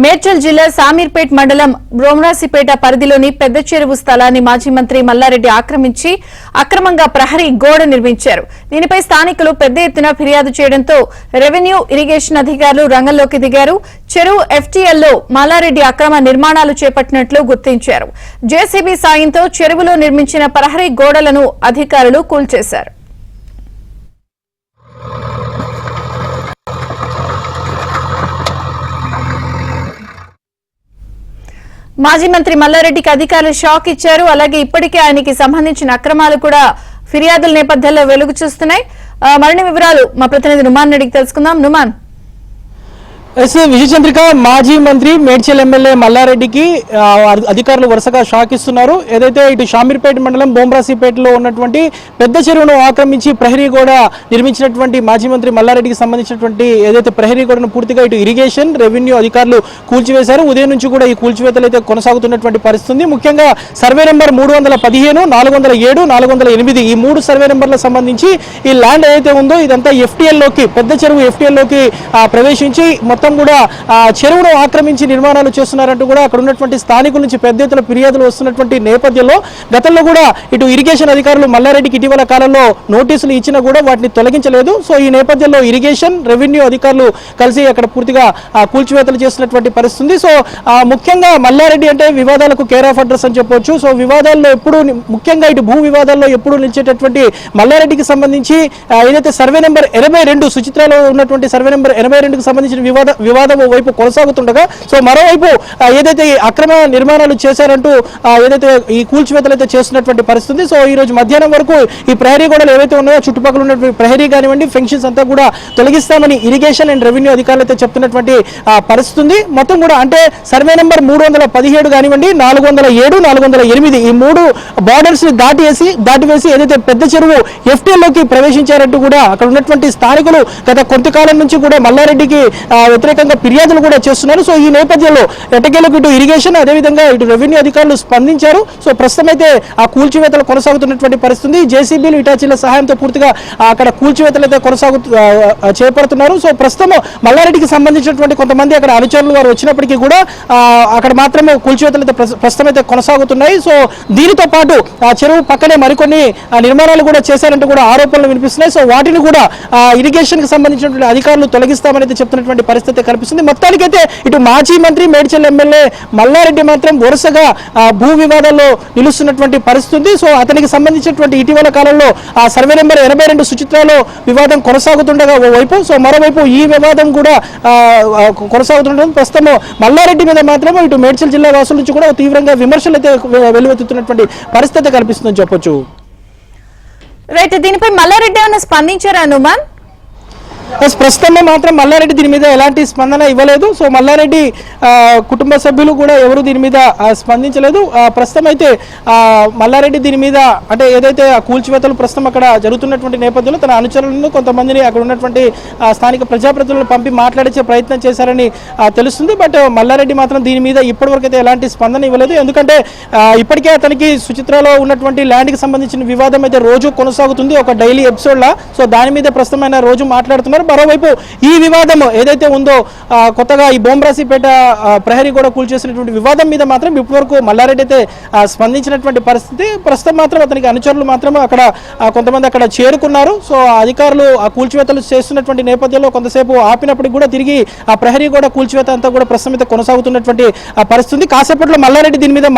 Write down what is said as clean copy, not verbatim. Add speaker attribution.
Speaker 1: మేడ్చల్ జిల్లా సామీర్పేట్ మండలం బ్రోమ్రాసిపేట పరిధిలోని పెద్ద చెరువు స్థలాన్ని మాజీ మంత్రి మల్లారెడ్డి ఆక్రమించి అక్రమంగా ప్రహరీ గోడ నిర్మించారు. దీనిపై స్థానికులు పెద్ద ఎత్తున ఫిర్యాదు చేయడంతో రెవెన్యూ, ఇరిగేషన్ అధికారులు రంగంలోకి దిగారు. చెరువు ఎఫ్టీఎల్లో మల్లారెడ్డి అక్రమ నిర్మాణాలు చేపట్టినట్లు గుర్తించారు. జేసీబీ సాయంతో చెరువులో నిర్మించిన ప్రహరీ గోడలను అధికారులు కూల్చేశారు. మాజీ మంత్రి మల్లారెడ్డికి అధికారులు షాక్ ఇచ్చారు. అలాగే ఇప్పటికే ఆయనకి సంబంధించిన అక్రమాలు కూడా ఫిర్యాదుల నేపథ్యంలో వెలుగు చూస్తున్నాయి. మరిన్ని వివరాలు మా ప్రతినిధి నుమాన్ రెడ్డికి తెలుసుకుందాం. నుమాన్.
Speaker 2: విజయచంద్రిక, మాజీ మంత్రి మేడ్చల్ ఎమ్మెల్యే మల్లారెడ్డికి అధికారులు వరుసగా షాక్ ఇస్తున్నారు. ఏదైతే ఇటు షామీర్పేట మండలం బోమ్రాసిపేటలో ఉన్నటువంటి పెద్ద చెరువును ఆక్రమించి ప్రహరీ గోడ నిర్మించినటువంటి మాజీ మంత్రి మల్లారెడ్డికి సంబంధించినటువంటి ఏదైతే ప్రహరీ గోడను పూర్తిగా ఇటు ఇరిగేషన్, రెవెన్యూ అధికారులు కూల్చివేశారు. ఉదయం నుంచి కూడా ఈ కూల్చివేతలు అయితే కొనసాగుతున్నటువంటి పరిస్థితి. ముఖ్యంగా సర్వే నెంబర్ 315, 407, 408 ఈ 3 సర్వే నెంబర్లకు సంబంధించి ఈ ల్యాండ్ ఏదైతే ఉందో ఇదంతా ఎఫ్టీఎల్లోకి, పెద్ద చెరువు ఎఫ్టీఎల్లోకి ప్రవేశించి మొత్తం కూడా చెరువును ఆక్రమించి నిర్మాణాలు చేస్తున్నారంటూ కూడా అక్కడ ఉన్నటువంటి స్థానికుల నుంచి పెద్ద ఎత్తున ఫిర్యాదులు వస్తున్నటువంటి నేపథ్యంలో గతంలో కూడా ఇటు ఇరిగేషన్ అధికారులు మల్లారెడ్డికి ఇటీవల కాలంలో నోటీసులు ఇచ్చినా కూడా వాటిని తొలగించలేదు. సో ఈ నేపథ్యంలో ఇరిగేషన్, రెవెన్యూ అధికారులు కలిసి అక్కడ పూర్తిగా కూల్చివేతలు చేస్తున్నటువంటి పరిస్థితి. సో ముఖ్యంగా మల్లారెడ్డి అంటే వివాదాలకు కేర్ ఆఫ్ అడ్రస్ అని చెప్పొచ్చు. సో వివాదాల్లో ఎప్పుడు, ముఖ్యంగా ఇటు భూ వివాదాల్లో ఎప్పుడు నిలిచేటటువంటి మల్లారెడ్డికి సంబంధించి ఏదైతే సర్వే నెంబర్ 82 సుచిత్రలో ఉన్నటువంటి సర్వే నెంబర్ 82కి సంబంధించిన వివాదం వైపు కొనసాగుతుండగా, సో మరోవైపు ఏదైతే అక్రమ నిర్మాణాలు చేశారంటూ ఏదైతే ఈ కూల్చివేతలు అయితే చేస్తున్నటువంటి పరిస్థితి. సో ఈ రోజు మధ్యాహ్నం వరకు ఈ ప్రహరీ గోడలు ఏవైతే ఉన్నాయో చుట్టుపక్కల ఉన్నటువంటి ప్రహరీ కానివ్వండి, ఫెన్షన్స్ అంతా కూడా తొలగిస్తామని ఇరిగేషన్ అండ్ రెవెన్యూ అధికారులు అయితే చెప్తున్నటువంటి పరిస్థితి. మొత్తం కూడా అంటే సర్వే నెంబర్ 317 కానివ్వండి, 407, 408 ఈ 3 బార్డర్స్ దాటివేసి ఏదైతే పెద్ద చెరువు ఎఫ్టీఎల్లోకి ప్రవేశించారంటూ కూడా అక్కడ ఉన్నటువంటి స్థానికులు గత కొంతకాలం నుంచి కూడా మల్లారెడ్డికి వ్యతిరేకంగా ఫిర్యాదులు కూడా చేస్తున్నారు. సో ఈ నేపథ్యంలో ఎట్టకేలకు ఇటు ఇరిగేషన్, అదేవిధంగా ఇటు రెవెన్యూ అధికారులు స్పందించారు. సో ప్రస్తుతం అయితే ఆ కూల్చివేతలు కొనసాగుతున్నటువంటి పరిస్థితి. జేసీబీలు, ఇటాచీల సహాయంతో పూర్తిగా అక్కడ కూల్చివేతలు అయితే చేపడుతున్నారు. సో ప్రస్తుతం మల్లారెడ్డికి సంబంధించినటువంటి కొంతమంది అక్కడ అనుచరులు వారు వచ్చినప్పటికీ కూడా అక్కడ మాత్రమే కూల్చివేతలు అయితే ప్రస్తుతం అయితే కొనసాగుతున్నాయి. సో దీనితో పాటు ఆ చెరువు పక్కనే మరికొన్ని నిర్మాణాలు కూడా చేశారంటూ కూడా ఆరోపణలు వినిపిస్తున్నాయి. సో వాటిని కూడా ఇరిగేషన్ కి సంబంధించినటువంటి అధికారులు తొలగిస్తామని అయితే చెప్తున్నటువంటి పరిస్థితి కనిపిస్తుంది. మొత్తానికైతే ఇటు మాజీ మంత్రి మేడ్చల్ ఎమ్మెల్యే మల్లారెడ్డి మాత్రం వరుసగా భూ వివాదాల్లో నిలుస్తున్నటువంటి పరిస్థితి. సో అతనికి సంబంధించినటువంటి ఇటీవల కాలంలో ఆ సర్వే నెంబర్ 82 సుచిత్రలో వివాదం కొనసాగుతుండగా ఓవైపు, సో మరోవైపు ఈ వివాదం కూడా కొనసాగుతుండడం ప్రస్తుతం మల్లారెడ్డి మీద మాత్రం ఇటు మేడ్చల్ జిల్లా వాసుల నుంచి కూడా తీవ్రంగా విమర్శలు అయితే వెల్లువెత్తుతున్నటువంటి పరిస్థితి కనిపిస్తుందని చెప్పొచ్చు.
Speaker 1: రైట్, దీనిపై మల్లారెడ్డి ఏమైనా స్పందించారా నుమాన్?
Speaker 2: ప్రస్తుతం మాత్రం మల్లారెడ్డి దీని మీద ఎలాంటి స్పందన ఇవ్వలేదు. సో మల్లారెడ్డి కుటుంబ సభ్యులు కూడా ఎవరు దీని మీద స్పందించలేదు. ప్రస్తుతం అయితే మల్లారెడ్డి దీని మీద అంటే ఏదైతే ఆ కూల్చివేతలు ప్రస్తుతం అక్కడ జరుగుతున్నటువంటి నేపథ్యంలో తన అనుచరులను కొంతమందిని అక్కడ ఉన్నటువంటి స్థానిక ప్రజాప్రతినిధులను పంపి మాట్లాడించే ప్రయత్నం చేశారని తెలుస్తుంది. బట్ మల్లారెడ్డి మాత్రం దీని మీద ఇప్పటివరకు అయితే ఎలాంటి స్పందన ఇవ్వలేదు. ఎందుకంటే ఇప్పటికే అతనికి సుచిత్రలో ఉన్నటువంటి ల్యాండ్కి సంబంధించిన వివాదం అయితే రోజు కొనసాగుతుంది, ఒక డైలీ ఎపిసోడ్లా. సో దాని మీద ప్రస్తుతం ఆయన రోజు మాట్లాడుతున్నారు. మరోవైపు ఈ వివాదం ఏదైతే ఉందో కొత్తగా ఈ బోమ్రాసిపేట ప్రహరీ కూడా కూల్చేసినటువంటి వివాదం మీద మాత్రం ఇప్పటివరకు మల్లారెడ్డి అయితే స్పందించినటువంటి పరిస్థితి. ప్రస్తుతం మాత్రం అతనికి అనుచరులు మాత్రం అక్కడ కొంతమంది అక్కడ చేరుకున్నారు. సో అధికారులు ఆ కూల్చివేతలు చేస్తున్నటువంటి నేపథ్యంలో కొంతసేపు ఆపినప్పటికి కూడా తిరిగి ఆ ప్రహరీ కూడా కూల్చివేత అంతా కూడా ప్రస్తుతం అయితే కొనసాగుతున్నటువంటి పరిస్థితి. కాసేపట్లో మల్లారెడ్డి దీని మీద